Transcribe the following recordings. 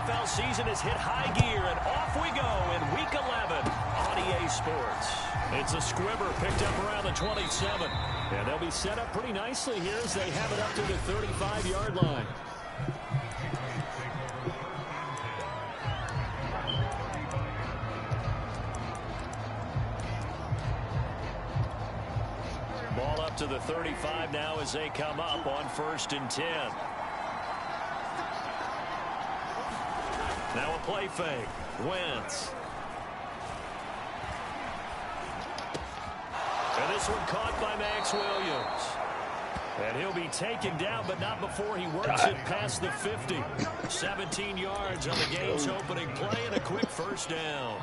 NFL season has hit high gear, and off we go in Week 11 on EA Sports. It's a squibber picked up around the 27. And they'll be set up pretty nicely here as they have it up to the 35-yard line. Ball up to the 35 now as they come up on 1st and 10. Now a play fake. Wentz. And this one caught by Max Williams. And he'll be taken down, but not before he works it past the 50. 17 yards on the game's opening play and a quick first down.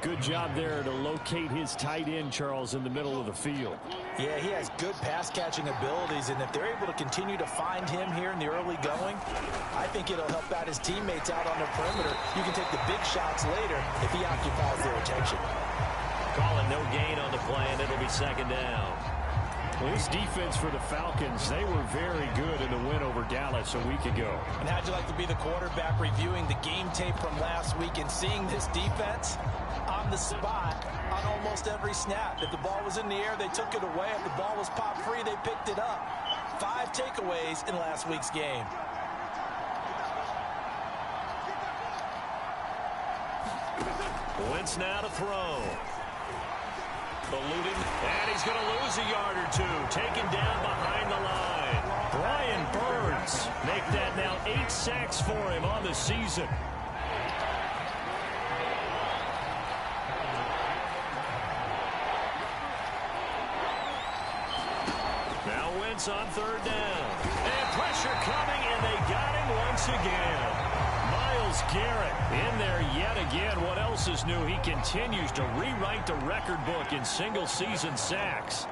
Good job there to locate his tight end, Charles, in the middle of the field. Yeah, he has good pass-catching abilities, and if they're able to continue to find him here in the early going, I think it'll help out his teammates out on the perimeter. You can take the big shots later if he occupies their attention. Calling no gain on the play, and it'll be 2nd down. Well, this defense for the Falcons, they were very good in the win over Dallas a week ago. And how'd you like to be the quarterback reviewing the game tape from last week and seeing this defense on the spot on almost every snap? If the ball was in the air, they took it away. If the ball was popped free, they picked it up. 5 takeaways in last week's game. Wentz now to throw. Eluding, and he's going to lose a yard or two. Taken down behind the line. Brian Burns make that now 8 sacks for him on the season. Now Wentz on 3rd down. And pressure coming, and they got him once again. Myles Garrett in there yet again. What else is new? He continues to rewrite the record book in single-season sacks.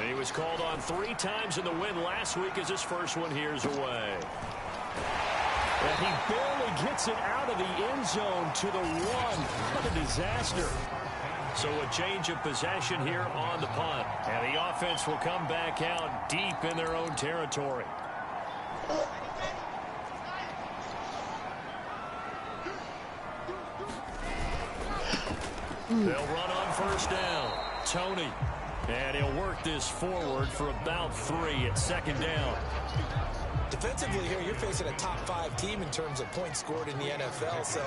He was called on 3 times in the win last week as his first one here's away. And he barely gets it out of the end zone to the 1. What a disaster. So a change of possession here on the punt. And the offense will come back out deep in their own territory. They'll run on 1st down. Tony. And he'll work this forward for about 3 at 2nd down. Defensively here, you're facing a top 5 team in terms of points scored in the NFL. So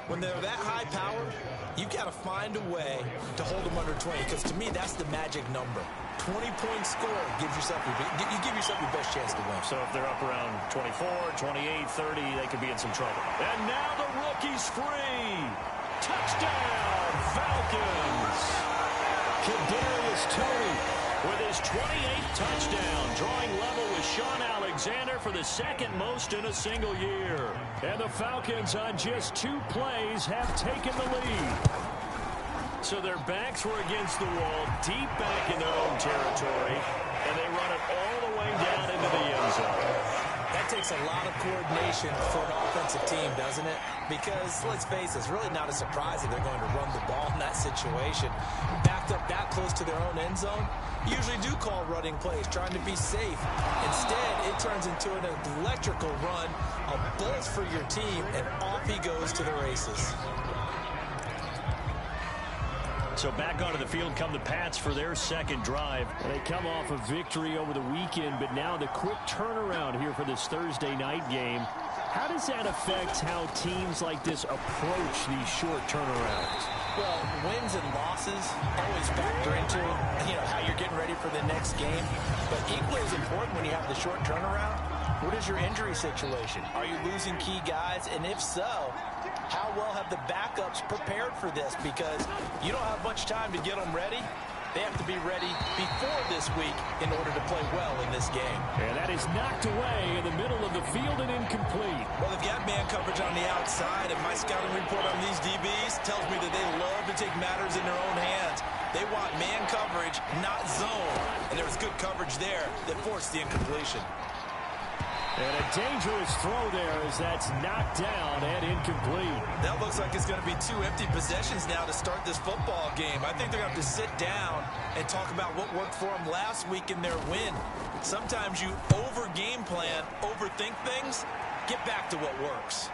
when they're that high powered, you've got to find a way to hold them under 20. Because to me, that's the magic number. 20-point score gives yourself you give yourself your best chance to win. So if they're up around 24, 28, 30, they could be in some trouble. And now the rookie's free. Touchdown, Falcons. Kadarius Toney with his 28th touchdown, drawing level with Sean Alexander for the 2nd most in a single year. And the Falcons on just 2 plays have taken the lead. So their backs were against the wall, deep back in their own territory, and they run it all the way down into the end zone. That takes a lot of coordination for an offensive team, doesn't it? Because, let's face it, it's really not a surprise that they're going to run the ball in that situation. Backed up that close to their own end zone, usually do call running plays, trying to be safe. Instead, it turns into an electrical run, a bolt for your team, and off he goes to the races. So back onto the field come the Pats for their 2nd drive. They come off a victory over the weekend, but now the quick turnaround here for this Thursday night game. How does that affect how teams like this approach these short turnarounds? Well, wins and losses always factor into, how you're getting ready for the next game. But equally as important when you have the short turnaround, what is your injury situation? Are you losing key guys? And if so, how well have the backups prepared for this? Because you don't have much time to get them ready. They have to be ready before this week in order to play well in this game. And that is knocked away in the middle of the field and incomplete. Well, they've got man coverage on the outside, and my scouting report on these DBs tells me that they love to take matters in their own hands. They want man coverage, not zone. And there was good coverage there that forced the incompletion. And a dangerous throw there as that's knocked down and incomplete. That looks like it's going to be 2 empty possessions now to start this football game. I think they're going to have to sit down and talk about what worked for them last week in their win. Sometimes you over-game plan, overthink things, get back to what works.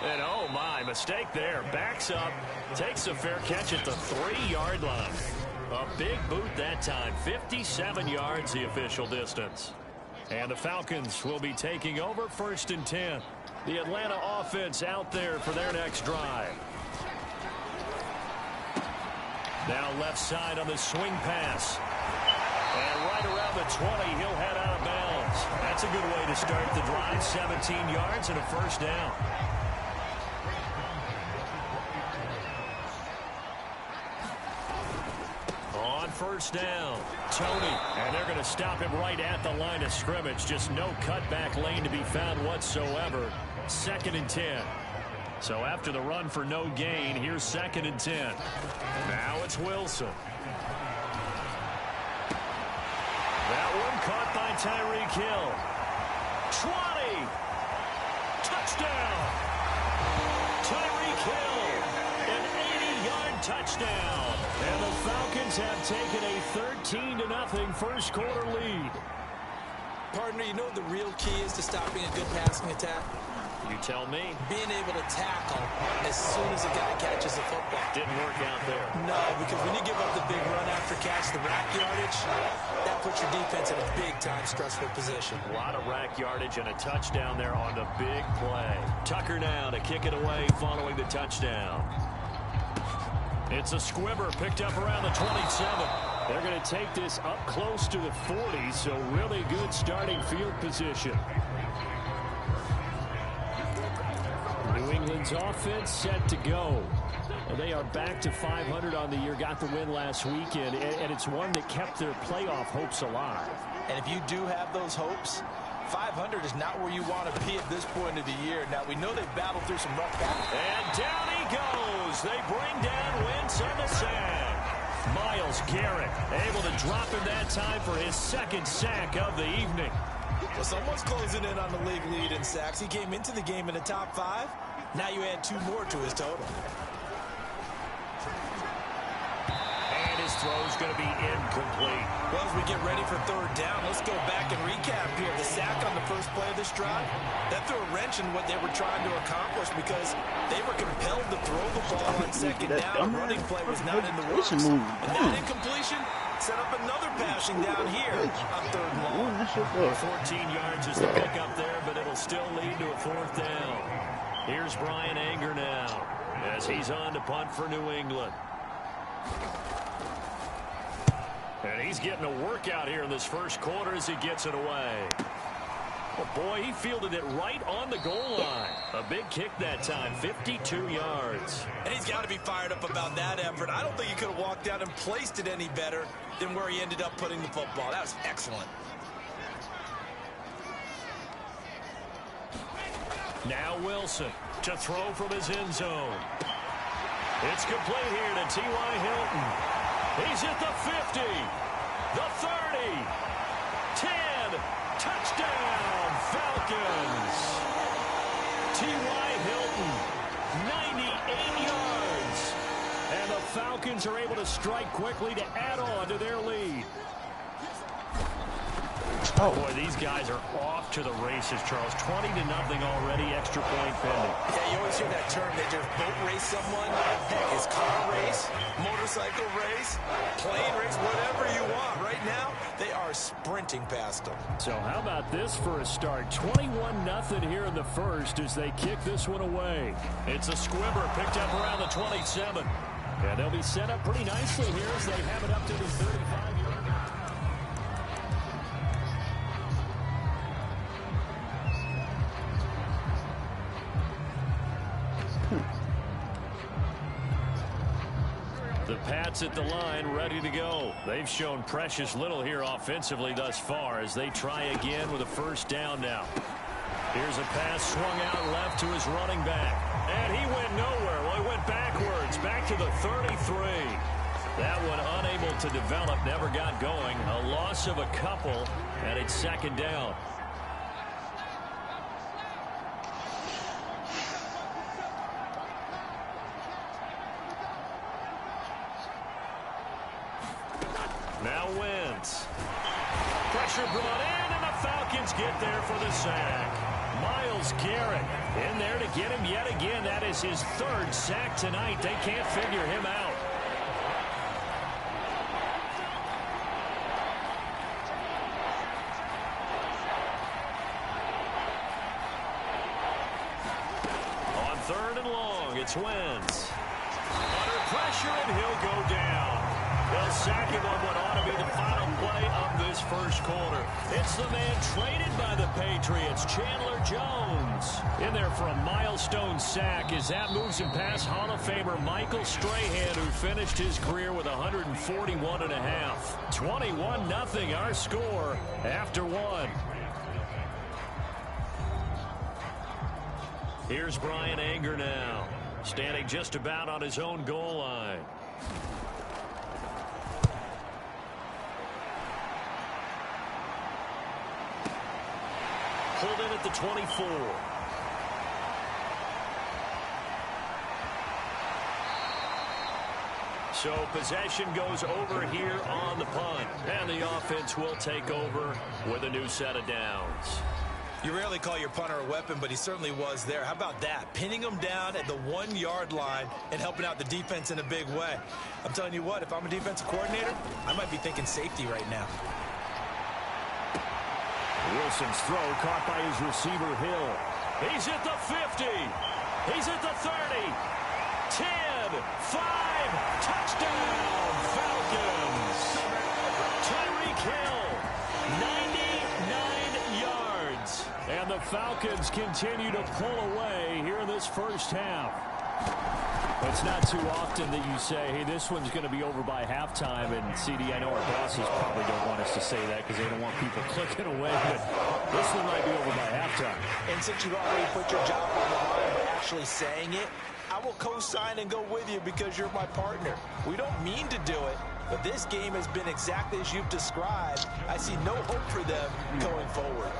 And oh my, mistake there. Backs up, takes a fair catch at the 3-yard line. A big boot that time, 57 yards the official distance. And the Falcons will be taking over 1st and 10. The Atlanta offense out there for their next drive. Now left side on the swing pass. And right around the 20, he'll head out of bounds. That's a good way to start the drive. 17 yards and a 1st down. On 1st down, Tony, and they're going to stop him right at the line of scrimmage. Just no cutback lane to be found whatsoever. 2nd and 10. So after the run for no gain, here's 2nd and 10. Now it's Wilson. That one caught by Tyreek Hill. 20. Touchdown. Tyreek Hill. An 80-yard touchdown. And the Falcons have taken a 13-0 first quarter lead. Partner, you know what the real key is to stopping a good passing attack? You tell me. Being able to tackle as soon as a guy catches the football. Didn't work out there. No, because when you give up the big run after catch, the rack yardage, that puts your defense in a big-time stressful position. A lot of rack yardage and a touchdown there on the big play. Tucker now to kick it away following the touchdown. It's a squibber picked up around the 27. They're going to take this up close to the 40, so really good starting field position. New England's offense set to go. They are back to 500 on the year, got the win last weekend, and it's one that kept their playoff hopes alive. And if you do have those hopes, 500 is not where you want to be at this point of the year. Now, we know they've battled through some rough patches. And down he goes. They bring down Wentz on the sack. Myles Garrett able to drop him that time for his 2nd sack of the evening. Well, someone's closing in on the league lead in sacks. He came into the game in the top 5. Now you add 2 more to his total. And his throw's going to be incomplete. Well, as we get ready for 3rd down, let's go back and recap here. The sack on the first play of this drive, that threw a wrench in what they were trying to accomplish because they were compelled to throw the ball on 2nd down. The running play was not in the works. And that incompletion set up another passing down here on 3rd and long. 14 yards is the pickup there, but it'll still lead to a 4th down. Here's Brian Anger now as he's on to punt for New England. And he's getting a workout here in this first quarter as he gets it away. Oh boy, he fielded it right on the goal line. A big kick that time, 52 yards. And he's got to be fired up about that effort. I don't think he could have walked down and placed it any better than where he ended up putting the football. That was excellent. Now Wilson to throw from his end zone. It's complete here to T.Y. Hilton. He's at the 50, the 30, 10, touchdown, Falcons. T.Y. Hilton, 98 yards. And the Falcons are able to strike quickly to add on to their lead. Oh, boy, these guys are off to the races, Charles. 20-0 already, extra point pending. Yeah, you always hear that term. They just boat race someone. Heck, it's car race, motorcycle race, plane race, whatever you want. Right now, they are sprinting past them. So how about this for a start? 21-0 here in the first as they kick this one away. It's a squibber picked up around the 27. And they'll be set up pretty nicely here as they have it up to the 35-yard. The Pats at the line, ready to go. They've shown precious little here offensively thus far as they try again with a 1st down now. Here's a pass swung out left to his running back. And he went nowhere. Well, he went backwards, back to the 33. That one unable to develop, never got going. A loss of a couple, and it's 2nd down. Now Wentz. Pressure brought in, and the Falcons get there for the sack. Myles Garrett in there to get him yet again. That is his third sack tonight. They can't figure him out. On 3rd and long, it's Wentz. Under pressure, and he'll go down. They'll sack him on what ought to be the final play of this first quarter. It's the man traded by the Patriots, Chandler Jones. In there for a milestone sack as that moves him past Hall of Famer Michael Strahan, who finished his career with 141.5. 21-0 our score after one. Here's Brian Anger now, standing just about on his own goal line. Pulled in at the 24. So possession goes over here on the punt. And the offense will take over with a new set of downs. You rarely call your punter a weapon, but he certainly was there. How about that? Pinning him down at the 1-yard line and helping out the defense in a big way. I'm telling you what, if I'm a defensive coordinator, I might be thinking safety right now. Wilson's throw caught by his receiver, Hill. He's at the 50. He's at the 30. 10, 5, touchdown, Falcons. Tyreek Hill, 99 yards. And the Falcons continue to pull away here in this first half. It's not too often that you say, hey, this one's going to be over by halftime. And, CD, I know our bosses probably don't want us to say that because they don't want people clicking away. But this one might be over by halftime. And since you've already put your job on the line by actually saying it, I will co-sign and go with you because you're my partner. We don't mean to do it, but this game has been exactly as you've described. I see no hope for them going forward.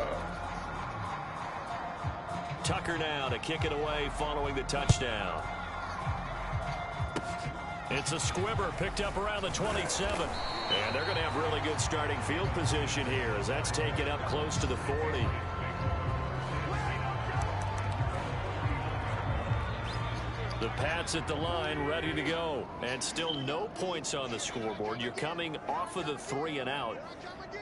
Tucker now to kick it away following the touchdown. It's a squibber picked up around the 27. And they're going to have really good starting field position here as that's taken up close to the 40. The Pats at the line ready to go. And still no points on the scoreboard. You're coming off of the 3 and out.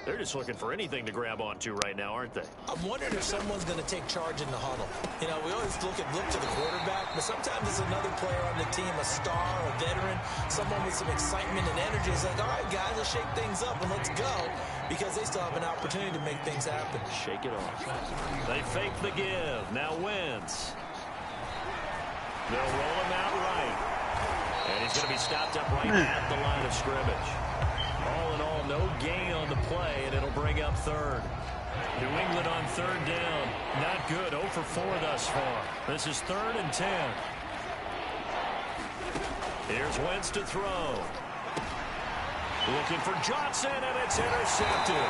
They're just looking for anything to grab onto right now, aren't they? I'm wondering if someone's going to take charge in the huddle. You know, we always look to the quarterback, but sometimes it's another player on the team, a star, a veteran, someone with some excitement and energy. It's like, all right, guys, let's shake things up and let's go, because they still have an opportunity to make things happen. Shake it off. They fake the give. Now Wentz. They'll roll him out right. And he's going to be stopped up right at the line of scrimmage. All in all, no gain on the play, and it'll bring up 3rd. New England on 3rd down. Not good. 0 for 4 thus far. This is 3rd and 10. Here's Wentz to throw. Looking for Johnson, and it's intercepted.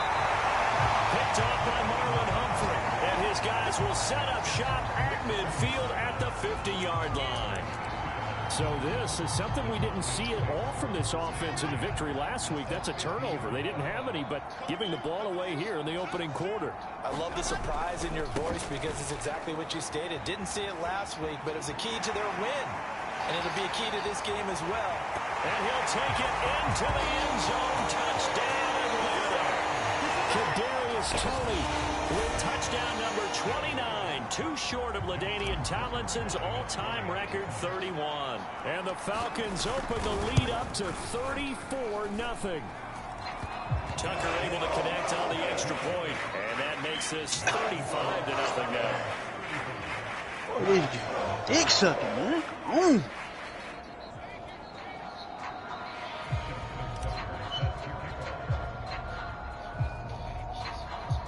Picked off by Marlon Humphrey. And his guys will set up shop at midfield at the 50-yard line. So this is something we didn't see at all from this offense in the victory last week. That's a turnover. They didn't have any, but giving the ball away here in the opening quarter. I love the surprise in your voice because it's exactly what you stated. Didn't see it last week, but it was a key to their win. And it'll be a key to this game as well. And he'll take it into the end zone. Touchdown, Atlanta. Kadarius Toney with touchdown number 29. Too short of LaDainian Tomlinson's all-time record 31. And the Falcons open the lead up to 34-0. Tucker able to connect on the extra point. And that makes this 35-0 now. What is you? Dick sucking, man. Come on.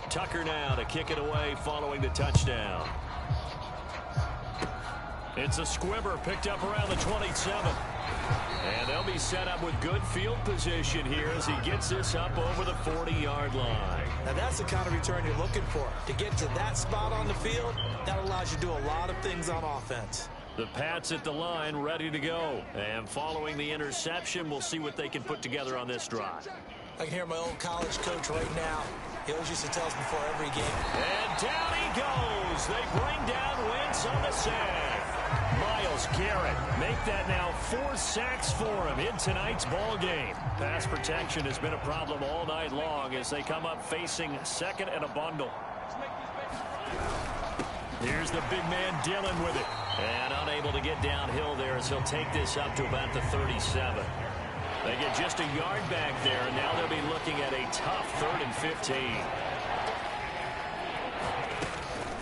Tucker now to kick it away following the touchdown. It's a squibber picked up around the 27. And they'll be set up with good field position here as he gets this up over the 40-yard line. Now that's the kind of return you're looking for. To get to that spot on the field, that allows you to do a lot of things on offense. The Pats at the line ready to go. And following the interception, we'll see what they can put together on this drive. I can hear my old college coach right now. He always used to tell us before every game. And down he goes. They bring down Wentz on the sack. Myles Garrett make that now 4 sacks for him in tonight's ball game. Pass protection has been a problem all night long as they come up facing second and a bundle. Here's the big man Dillon with it. And unable to get downhill there as he'll take this up to about the 37. They get just a yard back there, and now they'll be looking at a tough 3rd and 15.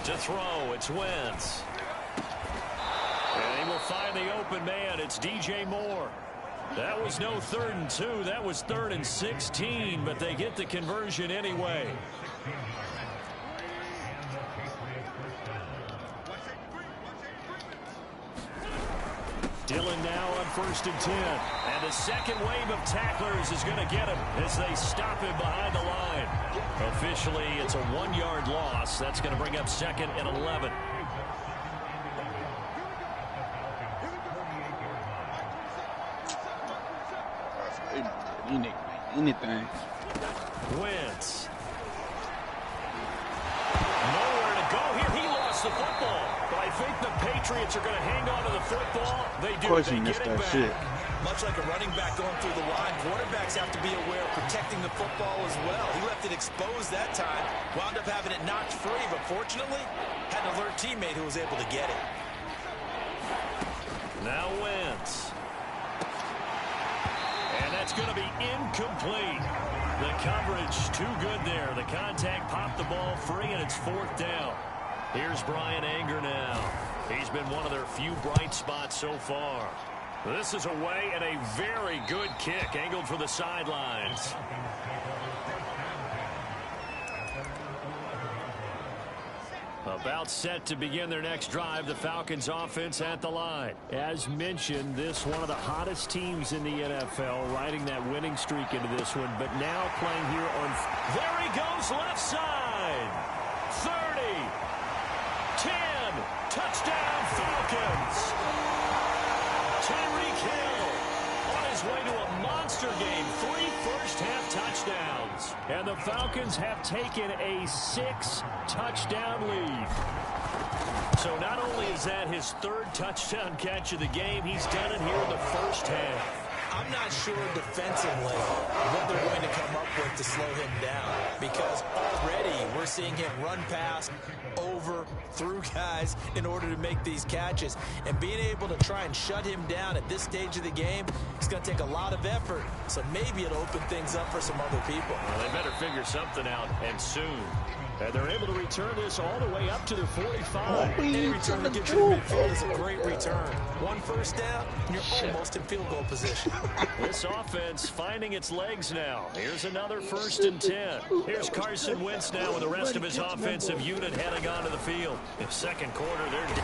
To throw, it's Wentz. And he will find the open man. It's DJ Moore. That was no 3rd and 2. That was 3rd and 16, but they get the conversion anyway. Dillon now on 1st and 10. And the second wave of tacklers is going to get him as they stop him behind the line. Officially, it's a 1-yard loss. That's going to bring up 2nd and 11. Anything. Wentz. Nowhere to go here. He lost the football. But I think the Patriots are going to hang on to the football. They do. Of course he They missed get it that back. shit. Much like a running back going through the line, quarterbacks have to be aware of protecting the football as well. He left it exposed that time, wound up having it knocked free, but fortunately, had an alert teammate who was able to get it. Now Wentz. And that's going to be incomplete. The coverage too good there. The contact popped the ball free, and it's 4th down. Here's Brian Anger now. He's been one of their few bright spots so far. This is away and a very good kick angled for the sidelines. About set to begin their next drive, the Falcons offense at the line. As mentioned, this one of the hottest teams in the NFL, riding that winning streak into this one, but now playing here on... There he goes, left side. 30. 10. Touchdown, Falcons. Tyreek Hill on his way to a monster game. 3 first-half touchdowns. And the Falcons have taken a 6-touchdown lead. So not only is that his 3rd touchdown catch of the game, he's done it here in the first half. I'm not sure defensively what they're going to come up with to slow him down, because already we're seeing him run past, over, through guys in order to make these catches. And being able to try and shut him down at this stage of the game, it's going to take a lot of effort. So maybe it'll open things up for some other people. Well, they better figure something out, and soon. And they're able to return this all the way up to the 45. Any return to get to the midfield is a great return. 1 first down, and you're almost in field goal position. This offense finding its legs now. Here's another 1st and 10. Here's Carson Wentz now with the rest of his offensive unit heading onto the field. In second quarter, and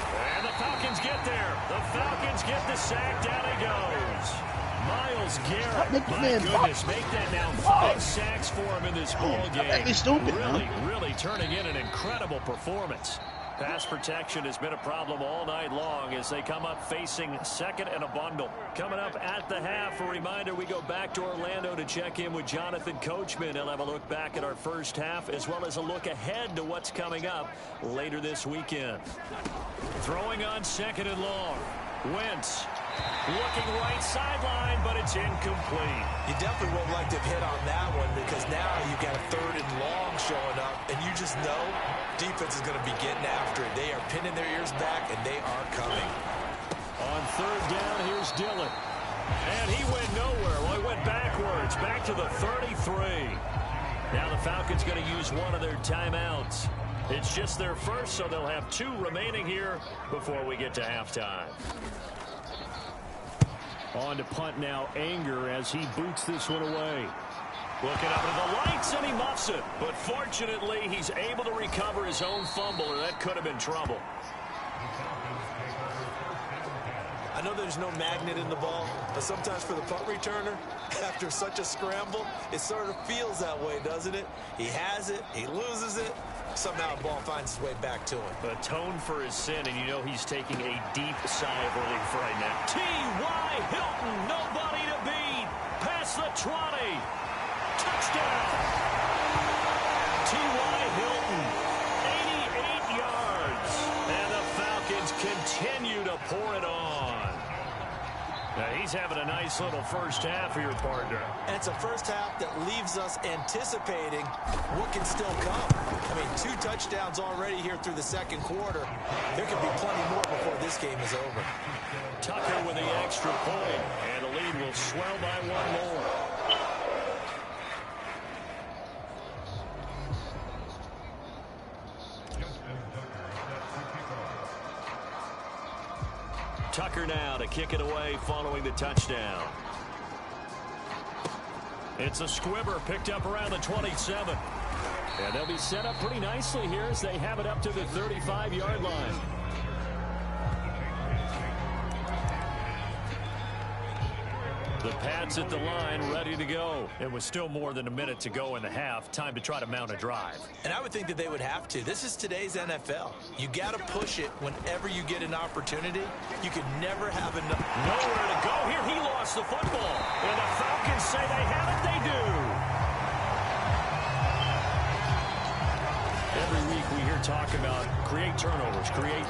the Falcons get there. The Falcons get the sack. Down he goes. Myles Garrett, my goodness, make that now 5 sacks for him in this ball game. Really turning in an incredible performance. Pass protection has been a problem all night long as they come up facing 2nd and a bundle. Coming up at the half, a reminder, we go back to Orlando to check in with Jonathan Coachman. He'll have a look back at our first half as well as a look ahead to what's coming up later this weekend. Throwing on 2nd and long. Wentz looking right sideline, but it's incomplete. You definitely won't like to have hit on that one, because now you've got a 3rd and long showing up, and you just know defense is going to be getting after it. They are pinning their ears back, and they are coming. On 3rd down, here's Dillon. And he went nowhere. Well, he went backwards, back to the 33. Now the Falcons going to use one of their timeouts. It's just their first, so they'll have 2 remaining here before we get to halftime. On to punt now, Anger, as he boots this one away. Looking up at the lights, and he muffs it. But fortunately, he's able to recover his own fumble, or that could have been trouble. I know there's no magnet in the ball, but sometimes for the punt returner, after such a scramble, it sort of feels that way, doesn't it? He has it, he loses it, somehow the ball finds its way back to him. Atone for his sin, and you know he's taking a deep sigh of relief right now. T.Y. Hilton, nobody to beat. Past the 20. Touchdown! T.Y. Hilton, 88 yards. And the Falcons continue to pour it on. Now, he's having a nice little first half for your partner. And it's a first half that leaves us anticipating what can still come. I mean, 2 touchdowns already here through the second quarter. There could be plenty more before this game is over. Tucker with the extra point, and the lead will swell by 1 more. Tucker now to kick it away following the touchdown. It's a squibber picked up around the 27. And they'll be set up pretty nicely here as they have it up to the 35-yard line. The Pats at the line ready to go. It was still more than a minute to go in the half. Time to try to mount a drive. And I would think that they would have to. This is today's NFL. You got to push it whenever you get an opportunity. You could never have enough. Nowhere to go here. He lost the football. And the Falcons say they have it. They do. Every week we hear talk about create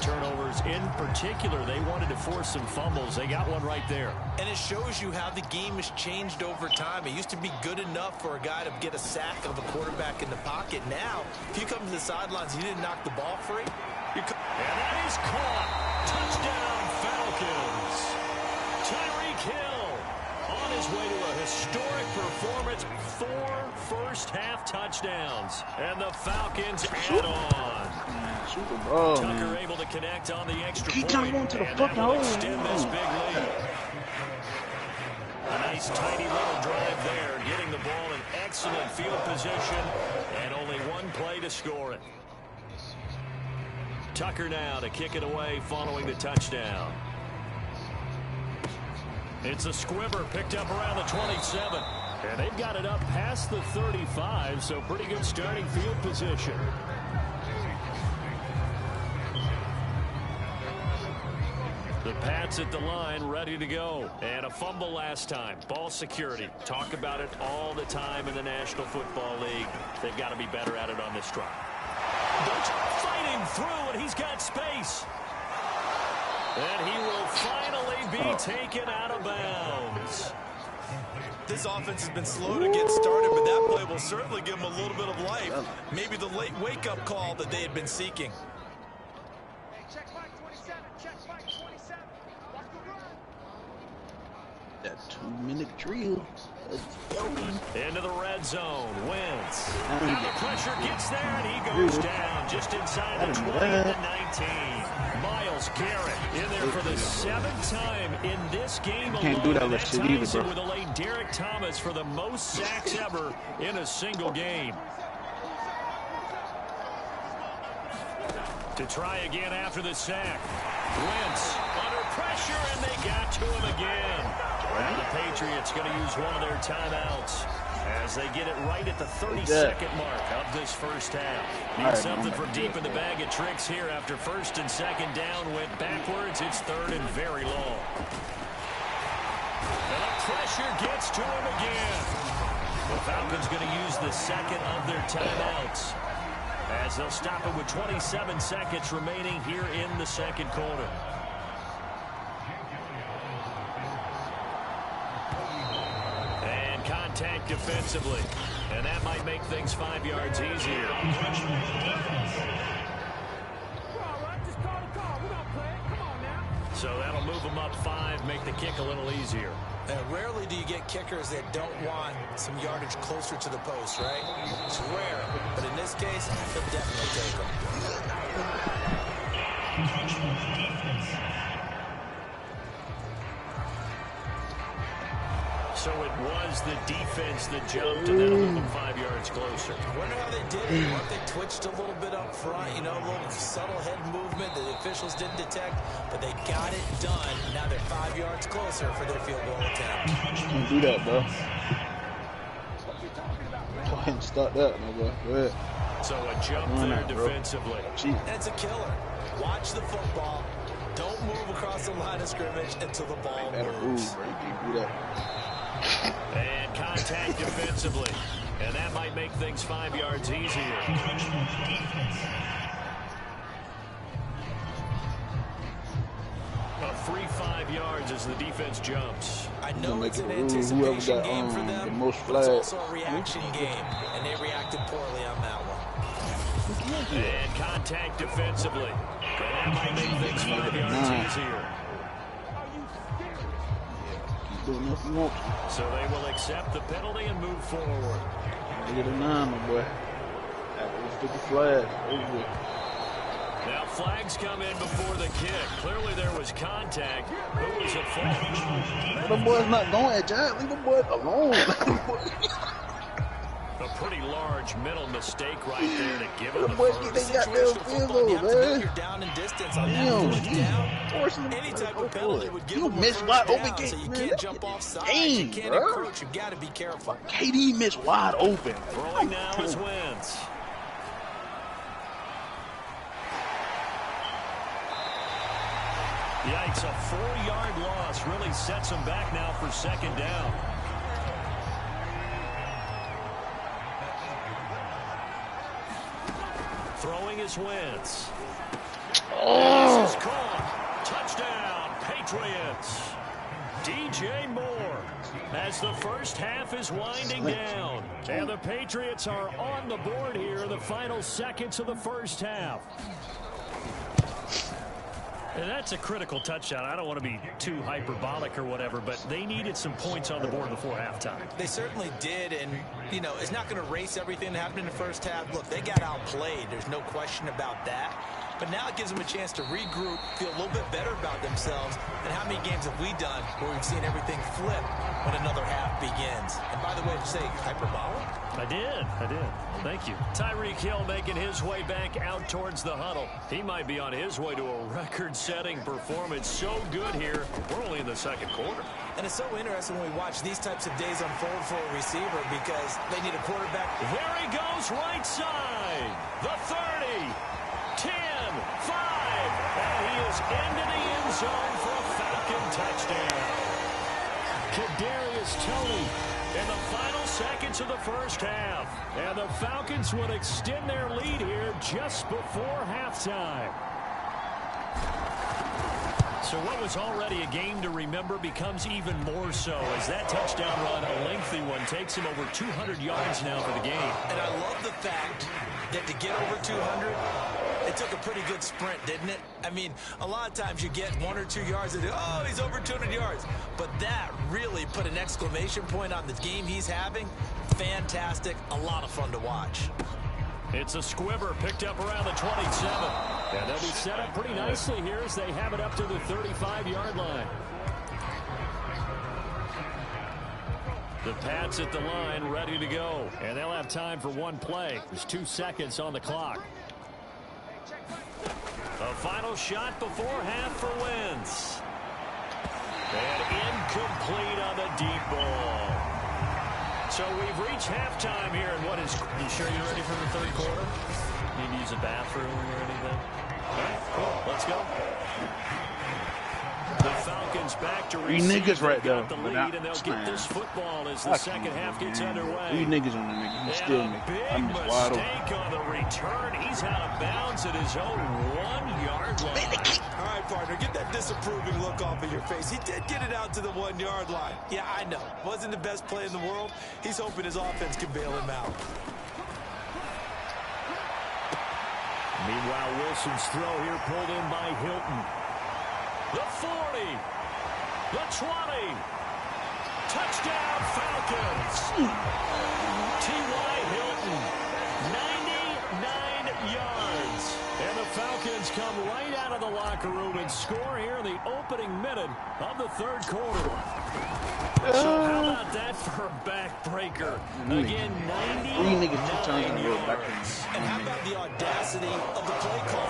turnovers. In particular, they wanted to force some fumbles. They got one right there. And it shows you how the game has changed over time. It used to be good enough for a guy to get a sack of a quarterback in the pocket. Now, if you come to the sidelines and you didn't knock the ball free, and that is caught. Touchdown, Falcons. Tyreek Hill on his way to a historic performance. 4 first-half touchdowns. And the Falcons add on. Tucker able to connect on the extra point. And that will extend this big lead. A nice, tiny little drive there. Getting the ball in excellent field position. And only 1 play to score it. Tucker now to kick it away following the touchdown. It's a squibber picked up around the 27. And they've got it up past the 35, so pretty good starting field position. The Pats at the line ready to go. And a fumble last time. Ball security. Talk about it all the time in the National Football League. They've got to be better at it on this drive. Fighting through, and he's got space. And he will finally be taken out of bounds. this offense has been slow to get started, but that play will certainly give them a little bit of life. Maybe the late wake-up call that they had been seeking. Check back 27. Check back 27. Watch the run. That 2-minute drill. Into the red zone. Wentz. Now the pressure gets there, and he goes down just inside the 20 to 19. Myles Garrett in there for the 7th time in this game alone. Can't do that with shit either, bro. With a late Derek Thomas for the most sacks ever in a single game. To try again after the sack. Wentz under pressure, and they got to him again. And the Patriots going to use one of their timeouts as they get it right at the 30-second mark of this first half. Need something from deep in the bag of tricks here after first and second down went backwards. It's third and very long. And the pressure gets to him again. The Falcons going to use the second of their timeouts as they'll stop it with 27 seconds remaining here in the second quarter. And contact defensively. And that might make things 5 yards easier. So that'll move them up 5, make the kick a little easier. Rarely do you get kickers that don't want some yardage closer to the post, right? It's rare, but in this case, they'll definitely take them. So it was the defense that jumped, and that'll move them 5 yards closer. I wonder how they did it. What if they twitched a little bit up front, you know, a little subtle head movement that the officials didn't detect, but they got it done. Now they're 5 yards closer for their field goal attempt. Can't do that, bro. Go ahead and start that, nigga. Go ahead. So a jump there defensively. And it's a killer. Watch the football. Don't move across the line of scrimmage until the ball moves. Bro. You can't do that. And contact defensively. And that might make things 5 yards easier. A free 5 yards as the defense jumps. I know it's an anticipation game for them, the most but it's flags. also a reaction game, and they reacted poorly on that one. And contact defensively. And that might make things 5 yards easier. Keep doing what you want. So they will accept the penalty and move forward. Get a 9, my boy. After the flag. Over. Now flags come in before the kick. Clearly there was contact. Who was at fault? The boy's not going at Jack. Leave the boy alone. A pretty large mental mistake right there to give him the boys first. they got their field goal, man. You're down in distance on that. Any type of penalty would give them a miss first wide down, open game, so you man. can't jump off sides. Game, You can't bro. encroach. You got to be careful. KD missed wide open. Throwing now is Wentz. Yikes, a 4-yard loss really sets him back now for second down. Throwing is Wentz. This is caught. Touchdown, Patriots. DJ Moore as the first half is winding down. And the Patriots are on the board here in the final seconds of the first half. And that's a critical touchdown. I don't want to be too hyperbolic or whatever, but they needed some points on the board before halftime. They certainly did, and, you know, it's not going to erase everything that happened in the first half. Look, they got outplayed. There's no question about that. But now it gives them a chance to regroup, feel a little bit better about themselves. And how many games have we done where we've seen everything flip when another half begins? And by the way, did you say hyperbolic? I did. Thank you. Tyreek Hill making his way back out towards the huddle. He might be on his way to a record-setting performance. So good here. We're only in the second quarter. And it's so interesting when we watch these types of days unfold for a receiver because they need a quarterback. There he goes, right side. The 30. 10, 5, and he is into the end zone for a Falcon touchdown. Kadarius Toney in the final seconds of the first half. And the Falcons would extend their lead here just before halftime. So what was already a game to remember becomes even more so as that touchdown run, a lengthy one, takes him over 200 yards now for the game. And I love the fact that to get over 200, it took a pretty good sprint, didn't it? I mean, a lot of times you get 1 or 2 yards and oh, he's over 200 yards. But that really put an exclamation point on the game he's having. Fantastic. A lot of fun to watch. It's a squibber picked up around the 27. And they'll be set up pretty nicely here as they have it up to the 35-yard line. The Pats at the line ready to go. And they'll have time for one play. There's 2 seconds on the clock. A final shot before half for Wentz. And incomplete on the deep ball. So we've reached halftime here. And what is... You sure you're ready for the third quarter? Need to use a bathroom or anything? All right, cool. Let's go. The Falcons back to receive. These niggas right there. The lead, and they'll get this football as the second half gets underway. These niggas on the nigga. He's still me. I'm just wide open. Mistake on the return. He's out of bounds at his own 1-yard line. All right, partner, get that disapproving look off of your face. He did get it out to the 1-yard line. Yeah, I know. Wasn't the best play in the world. He's hoping his offense can bail him out. Meanwhile, Wilson's throw here pulled in by Hilton. The 40. The 20. Touchdown, Falcons. T.Y. Hilton. 99 yards. And the Falcons come right out of the locker room and score here in the opening minute of the third quarter. So how about that for a backbreaker? Again, 99 yards. And how about the audacity of the play call?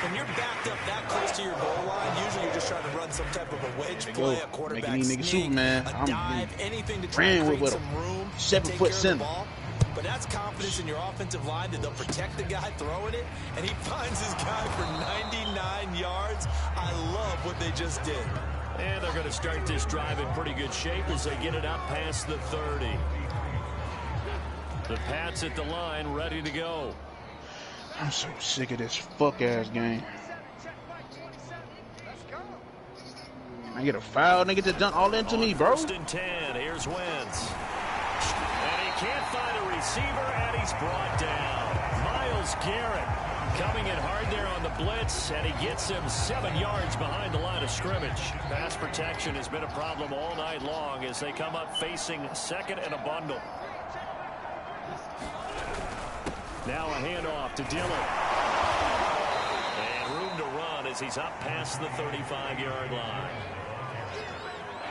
When you're backed up that close to your goal line, usually you're just trying to run some type of a wedge play, a quarterback sneak, Superman. a dive, anything to try to create some room, 7 foot center. Ball. But that's confidence in your offensive line that they'll protect the guy throwing it, and he finds his guy for 99 yards. I love what they just did. And they're going to start this drive in pretty good shape as they get it up past the 30. The Pats at the line, ready to go. I'm so sick of this fuck-ass game. I get a foul, and they get to dunk all into me, bro. 1st and 10, here's Wentz. And he can't find a receiver, and he's brought down. Myles Garrett coming in hard there on the blitz, and he gets him 7 yards behind the line of scrimmage. Pass protection has been a problem all night long as they come up facing 2nd and a bundle. Now a handoff to Dillon. And room to run as he's up past the 35-yard line.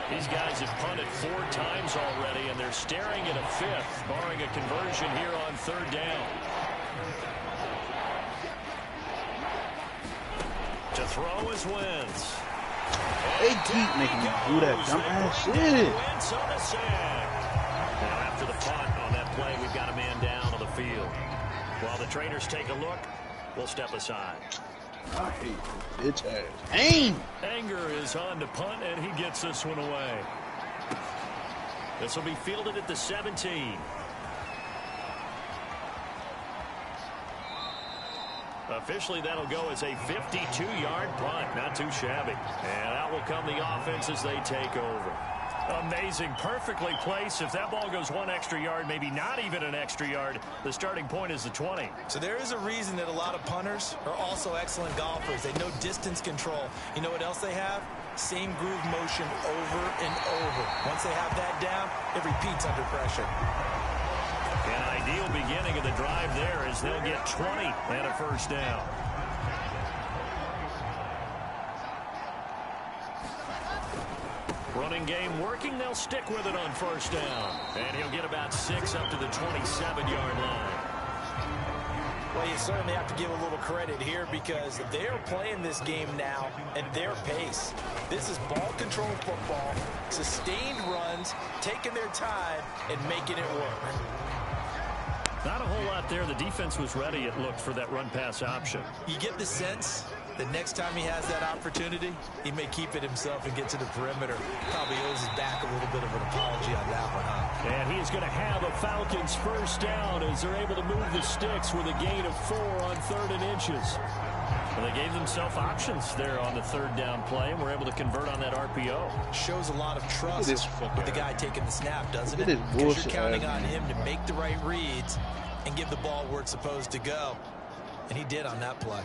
These guys have punted 4 times already, and they're staring at a 5th, barring a conversion here on 3rd down. To throw is Wentz. They keep making me do that dumbass shit. Wentz on the sack. Now after the punt on that play, we've got a man down on the field. While the trainers take a look, we'll step aside. I hate this bitch ass. Dang! Anger is on to punt, and he gets this one away. This will be fielded at the 17. Officially, that'll go as a 52-yard punt. Not too shabby. And out will come the offense as they take over. Amazing. Perfectly placed. If that ball goes 1 extra yard, maybe not even an extra yard, the starting point is the 20. So there is a reason that a lot of punters are also excellent golfers. They know distance control. You know what else they have? Same groove motion over and over. Once they have that down, it repeats under pressure. An ideal beginning of the drive there as they'll get 20 and a 1st down. Running game working. They'll stick with it on 1st down. And he'll get about 6 up to the 27-yard line. Well, you certainly have to give a little credit here because they're playing this game now at their pace. This is ball control football, sustained runs, taking their time, and making it work. Not a whole lot there. The defense was ready, it looked, for that run-pass option. You get the sense that next time he has that opportunity, he may keep it himself and get to the perimeter. Probably owes his back a little bit of an apology on that one, huh? And he's going to have a Falcons 1st down as they're able to move the sticks with a gain of 4 on 3rd and inches. Well, they gave themselves options there on the 3rd down play, and were able to convert on that RPO. Shows a lot of trust with the guy taking the snap, doesn't it? Because bullshit, you're counting on him to make the right reads and give the ball where it's supposed to go. And he did on that play.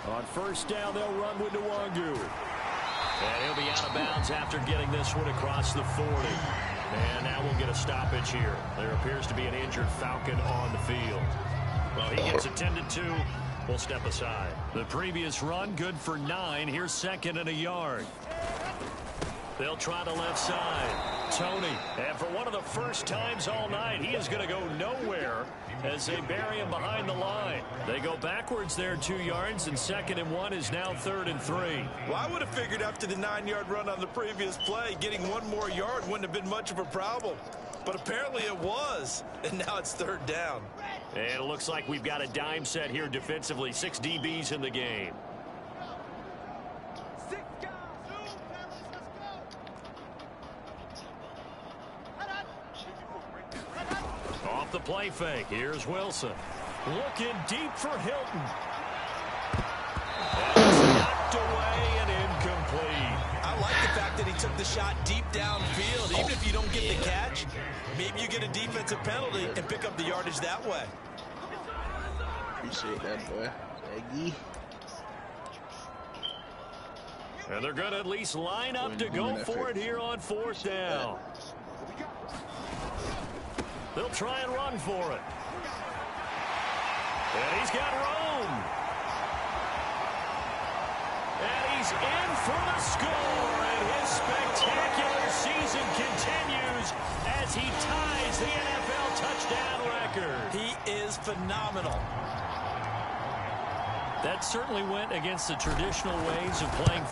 On 1st down, they'll run with Nwangu. And he'll be out of bounds after getting this one across the 40. And now we'll get a stoppage here. There appears to be an injured Falcon on the field. Well, he gets attended to. We'll step aside. The previous run, good for 9. Here's 2nd and a yard. They'll try the left side. Tony. And for one of the first times all night, he is going to go nowhere as they bury him behind the line. They go backwards there 2 yards, and 2nd and 1 is now 3rd and 3. Well, I would have figured after the 9-yard run on the previous play, getting 1 more yard wouldn't have been much of a problem. But apparently it was, and now it's 3rd down. And it looks like we've got a dime set here defensively. 6 DBs in the game. 6 guys. Off the play fake. Here's Wilson. Looking deep for Hilton. That's knocked away and incomplete. I like the fact that he took the shot deep downfield. Even if you don't get the catch, maybe you get a defensive penalty and pick up the yardage that way. Appreciate that, boy. Aggie. And they're going to at least line up to go for it here on 4th down. They'll try and run for it. And he's got room. And he's in for the score. And his spectacular season continues as he ties the NFL touchdown record. He is phenomenal. That certainly went against the traditional ways of playing.